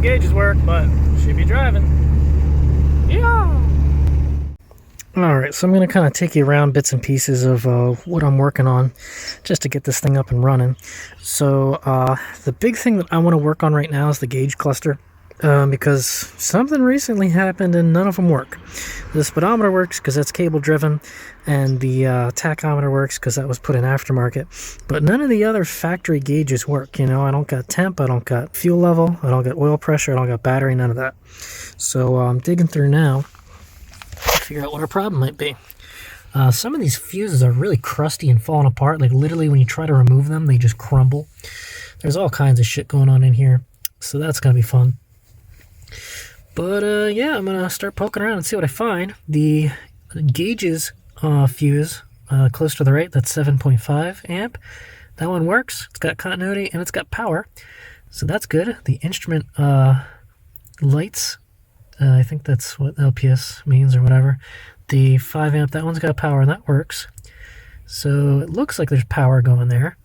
gauges work, but should be driving. Yeah. Alright, so I'm going to kind of take you around bits and pieces of what I'm working on just to get this thing up and running. So the big thing that I want to work on right now is the gauge cluster, because something recently happened and none of them work. The speedometer works because that's cable driven, and the tachometer works because that was put in aftermarket, but none of the other factory gauges work. You know, I don't got temp, I don't got fuel level, I don't got oil pressure, I don't got battery, none of that. So I'm digging through now to figure out what our problem might be. Some of these fuses are really crusty and falling apart. Like literally when you try to remove them, they just crumble. There's all kinds of shit going on in here, so that's gonna be fun. But yeah, I'm gonna start poking around and see what I find. The gauges fuse close to the right, that's 7.5 amp. That one works. It's got continuity and it's got power, so that's good. The instrument lights, I think that's what LPS means or whatever. The 5 amp, that one's got power and that works. So it looks like there's power going there.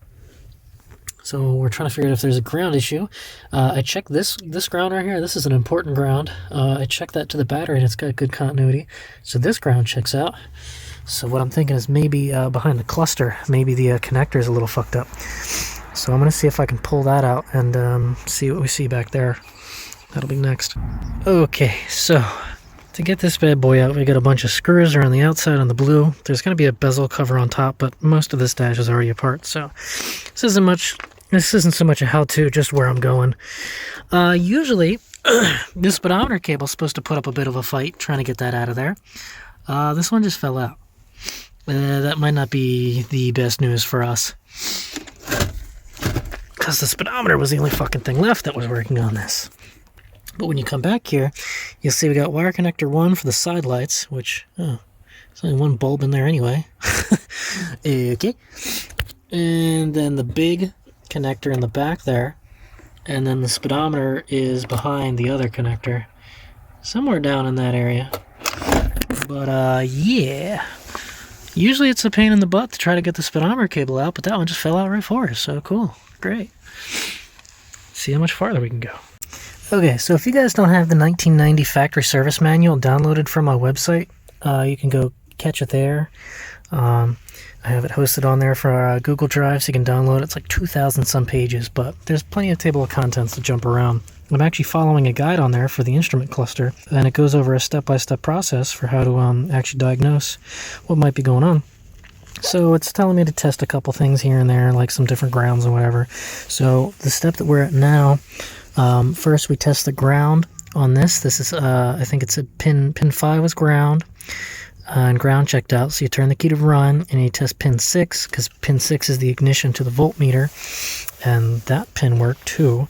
So we're trying to figure out if there's a ground issue. I checked this ground right here. This is an important ground. I checked that to the battery and it's got good continuity. So this ground checks out. So what I'm thinking is maybe behind the cluster, maybe the connector is a little fucked up. So I'm going to see if I can pull that out and see what we see back there. That'll be next. Okay, so to get this bad boy out, we got a bunch of screws around the outside on the blue. There's going to be a bezel cover on top, but most of this dash is already apart. So this isn't so much a how-to, just where I'm going. Usually, this speedometer cable is supposed to put up a bit of a fight trying to get that out of there. This one just fell out. That might not be the best news for us, because the speedometer was the only fucking thing left that was working on this. But when you come back here, you'll see we got wire connector 1 for the side lights, which, oh, there's only one bulb in there anyway. Okay. And then the big connector in the back there, and then the speedometer is behind the other connector, somewhere down in that area. But, yeah. Usually it's a pain in the butt to try to get the speedometer cable out, but that one just fell out right for us, so cool. Great. See how much farther we can go. Okay, so if you guys don't have the 1990 factory service manual downloaded from my website, you can go catch it there. I have it hosted on there for Google Drive, so you can download it. It's like 2,000 some pages, but there's plenty of table of contents to jump around. I'm actually following a guide on there for the instrument cluster, and it goes over a step-by-step process for how to actually diagnose what might be going on. So it's telling me to test a couple things here and there, like some different grounds and whatever. So the step that we're at now, first we test the ground on this. This is, I think it's a pin 5 was ground, and ground checked out. So you turn the key to run, and you test pin 6, because pin 6 is the ignition to the voltmeter, and that pin worked too.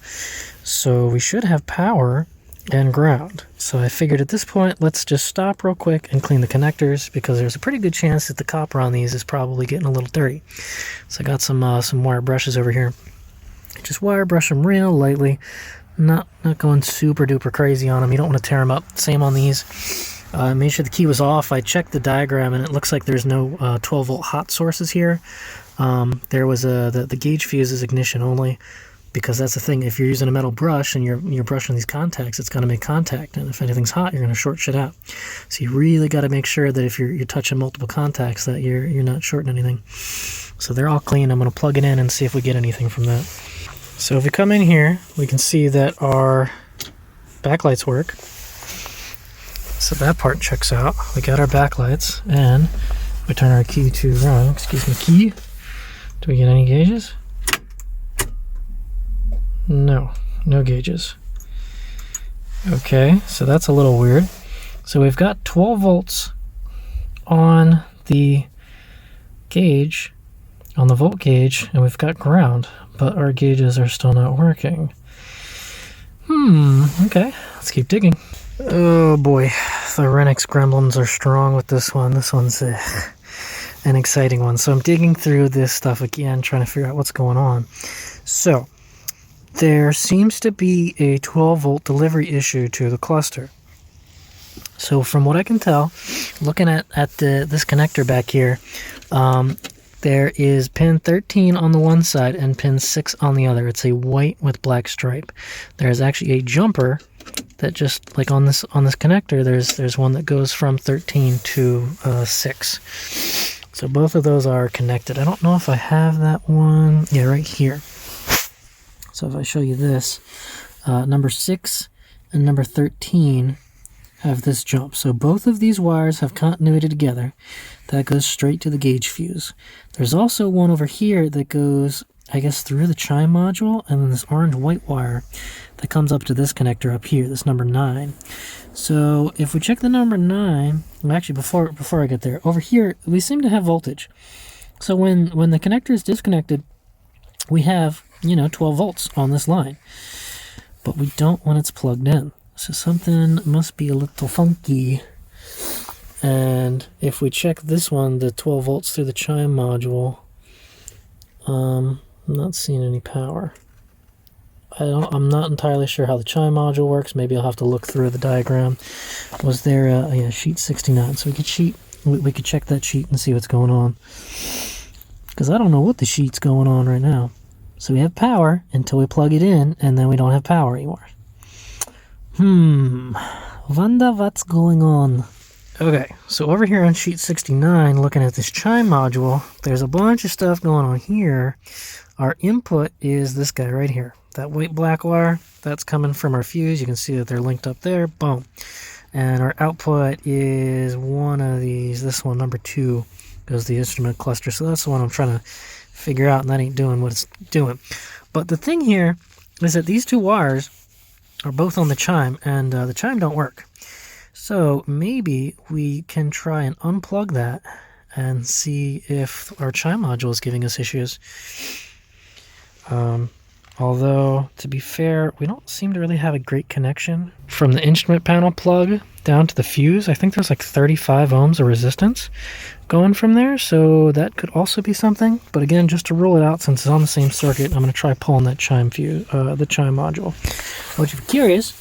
So we should have power and ground. So I figured at this point, let's just stop real quick and clean the connectors, because there's a pretty good chance that the copper on these is probably getting a little dirty. So I got some wire brushes over here. Just wire brush them real lightly, not going super duper crazy on them. You don't want to tear them up. Same on these. Made sure the key was off. I checked the diagram and it looks like there's no 12 volt hot sources here. There was the gauge fuse is ignition only, because that's the thing. If you're using a metal brush and you're brushing these contacts, it's going to make contact, and if anything's hot, you're going to short shit out. So you really got to make sure that if you're touching multiple contacts, that you're not shorting anything. So they're all clean. I'm going to plug it in and see if we get anything from that. So if we come in here, we can see that our backlights work. So that part checks out. We got our backlights, and we turn our key to run. Excuse me, key. Do we get any gauges? No gauges. Okay, so that's a little weird. So we've got 12 volts on the gauge, on the volt gauge, and we've got ground, but our gauges are still not working. Okay, let's keep digging. Oh boy, the Renix gremlins are strong with this one. This one's an exciting one. So I'm digging through this stuff again, trying to figure out what's going on. So there seems to be a 12 volt delivery issue to the cluster. So from what I can tell, looking at this connector back here, there is pin 13 on the one side and pin 6 on the other. It's a white with black stripe. There's actually a jumper that just like on this connector, there's one that goes from 13 to 6. So both of those are connected. I don't know if I have that one. Yeah, right here. So if I show you this, number 6 and number 13 have this jump. So both of these wires have continuity together. That goes straight to the gauge fuse. There's also one over here that goes, I guess, through the Chime module, and then this orange-white wire that comes up to this connector up here, this number 9. So if we check the number 9, well, actually before I get there, over here we seem to have voltage. So when the connector is disconnected, we have, 12 volts on this line, but we don't when it's plugged in. So something must be a little funky. And if we check this one, the 12 volts through the Chime module, I'm not seeing any power. I'm not entirely sure how the Chime module works. Maybe I'll have to look through the diagram. Was there a sheet 69? So we could check that sheet and see what's going on. Because I don't know what the sheet's going on right now. So we have power until we plug it in, and then we don't have power anymore. Wonder what's going on. Okay, so over here on sheet 69, looking at this Chime module, there's a bunch of stuff going on here. Our input is this guy right here. That white black wire, that's coming from our fuse. You can see that they're linked up there. Boom. And our output is one of these. This one, number 2, goes to the instrument cluster. So that's the one I'm trying to figure out, and that ain't doing what it's doing. But the thing here is that these 2 wires are both on the Chime, and the Chime don't work. So maybe we can try and unplug that and see if our Chime module is giving us issues. Although, to be fair, we don't seem to really have a great connection from the instrument panel plug down to the fuse. I think there's like 35 ohms of resistance going from there, so that could also be something. But again, just to rule it out, since it's on the same circuit, I'm going to try pulling that Chime fuse, the Chime module. Which, if you're curious,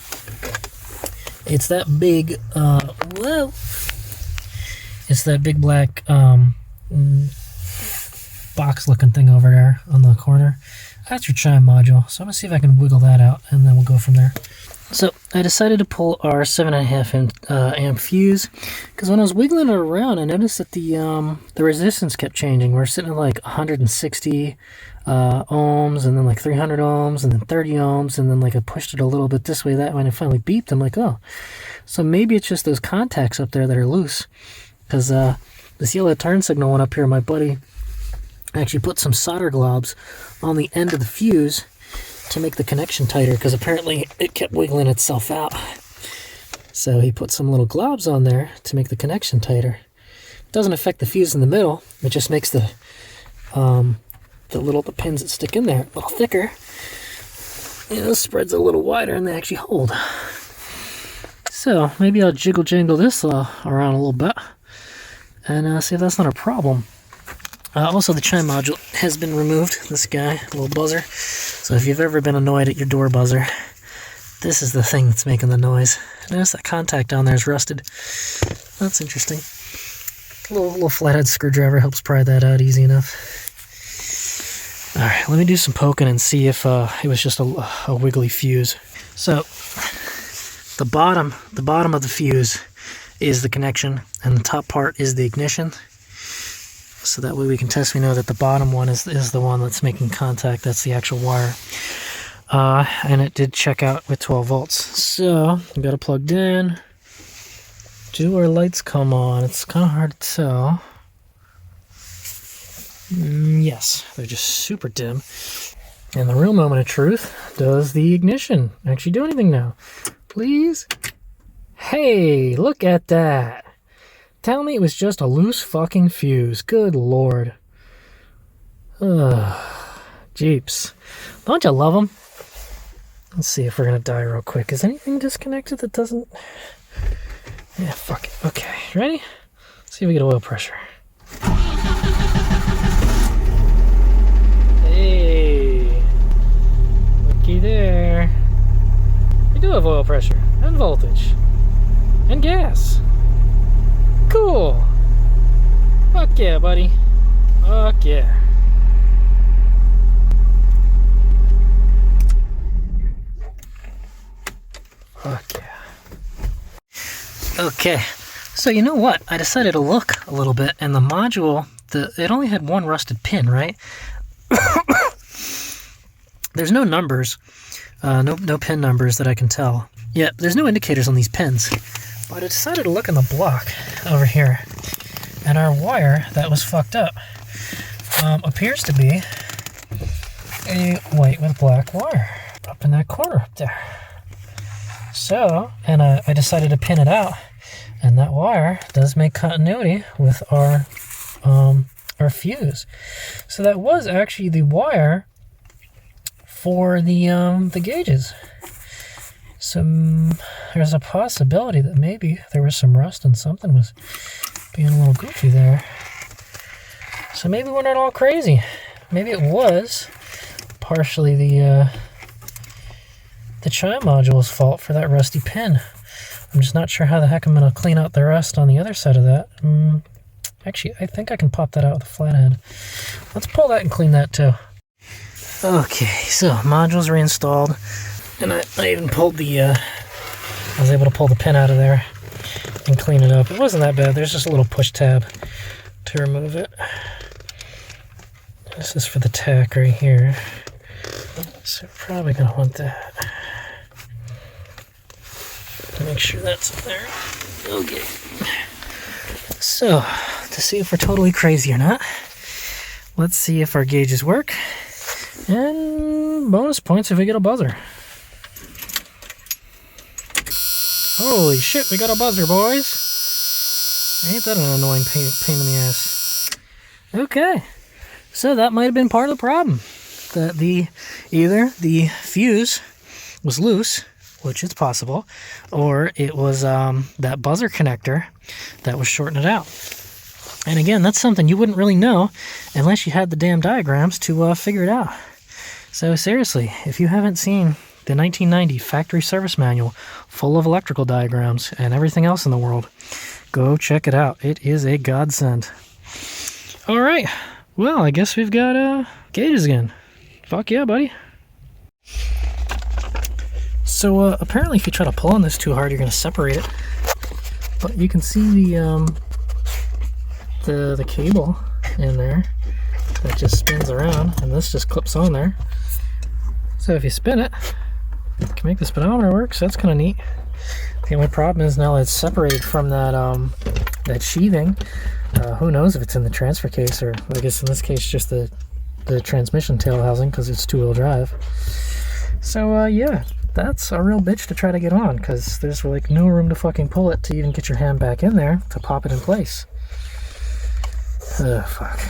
it's that big, it's that big black box-looking thing over there on the corner. That's your Chime module. So I'm going to see if I can wiggle that out, and then we'll go from there. So I decided to pull our 7.5 amp fuse, because when I was wiggling it around, I noticed that the resistance kept changing. We're sitting at like 160 ohms, and then like 300 ohms, and then 30 ohms, and then like I pushed it a little bit this way, that way, and it finally beeped. I'm like, oh, so maybe it's just those contacts up there that are loose, because this yellow turn signal went up here. My buddy actually put some solder globs on the end of the fuse to make the connection tighter, because apparently it kept wiggling itself out. So he put some little globs on there to make the connection tighter. It doesn't affect the fuse in the middle. It just makes the pins that stick in there a little thicker. Spreads it a little wider, and they actually hold. So maybe I'll jiggle jangle this around a little bit and see if that's not a problem. Also, the Chime module has been removed. This guy, a little buzzer. So if you've ever been annoyed at your door buzzer, this is the thing that's making the noise. Notice that contact down there is rusted. That's interesting. A little flathead screwdriver helps pry that out easy enough. Alright, let me do some poking and see if it was just a wiggly fuse. So, the bottom of the fuse is the connection, and the top part is the ignition. So that way we can test. We know that the bottom one is the one that's making contact. That's the actual wire. And it did check out with 12 volts. So we got it plugged in. Do our lights come on? It's kind of hard to tell. Yes, they're just super dim. And the real moment of truth, does the ignition actually do anything now? Please? Hey, look at that. Tell me it was just a loose fucking fuse. Good lord. Jeeps. Don't you love them? Let's see if we're gonna die real quick. Is anything disconnected that doesn't... Yeah, fuck it. Okay, ready? Let's see if we get oil pressure. Hey. Looky there. We do have oil pressure, and voltage, and gas. Cool. Fuck yeah, buddy. Fuck yeah. Fuck yeah. Okay, so you know what? I decided to look a little bit, and the module, it only had one rusted pin, right? There's no numbers, no pin numbers that I can tell. Yeah, there's no indicators on these pins. But I decided to look in the block over here, and our wire that was fucked up appears to be a white with black wire up in that corner up there. So, and I decided to pin it out, and that wire does make continuity with our fuse. So that was actually the wire for the gauges. So there's a possibility that maybe there was some rust and something was being a little goofy there. So maybe we're not all crazy. Maybe it was partially the Chime module's fault for that rusty pin. I'm just not sure how the heck I'm going to clean out the rust on the other side of that. Actually, I think I can pop that out with a flathead. Let's pull that and clean that too. Okay, so modules reinstalled, and I even pulled I was able to pull the pin out of there and clean it up. It wasn't that bad. There's just a little push tab to remove it. This is for the tack right here. So we're probably going to want that. Make sure that's up there. Okay. So, to see if we're totally crazy or not, let's see if our gauges work. And bonus points if we get a buzzer. Holy shit, we got a buzzer, boys. Ain't that an annoying pain in the ass. Okay. So that might have been part of the problem. That either the fuse was loose, which is possible, or it was that buzzer connector that was shorting it out. And again, that's something you wouldn't really know unless you had the damn diagrams to figure it out. So seriously, if you haven't seen the 1990 factory service manual full of electrical diagrams and everything else in the world, go check it out. It is a godsend. All right, well, I guess we've got gauges again. Fuck yeah, buddy. So apparently if you try to pull on this too hard, you're going to separate it. But you can see the cable in there that just spins around, and this just clips on there. So if you spin it, you can make the speedometer work, so that's kind of neat. The only problem is now it's separated from that that sheathing. Who knows if it's in the transfer case, or I guess in this case just the transmission tail housing, because it's two-wheel drive. So yeah, that's a real bitch to try to get on, because there's like no room to fucking pull it to even get your hand back in there to pop it in place. Fuck.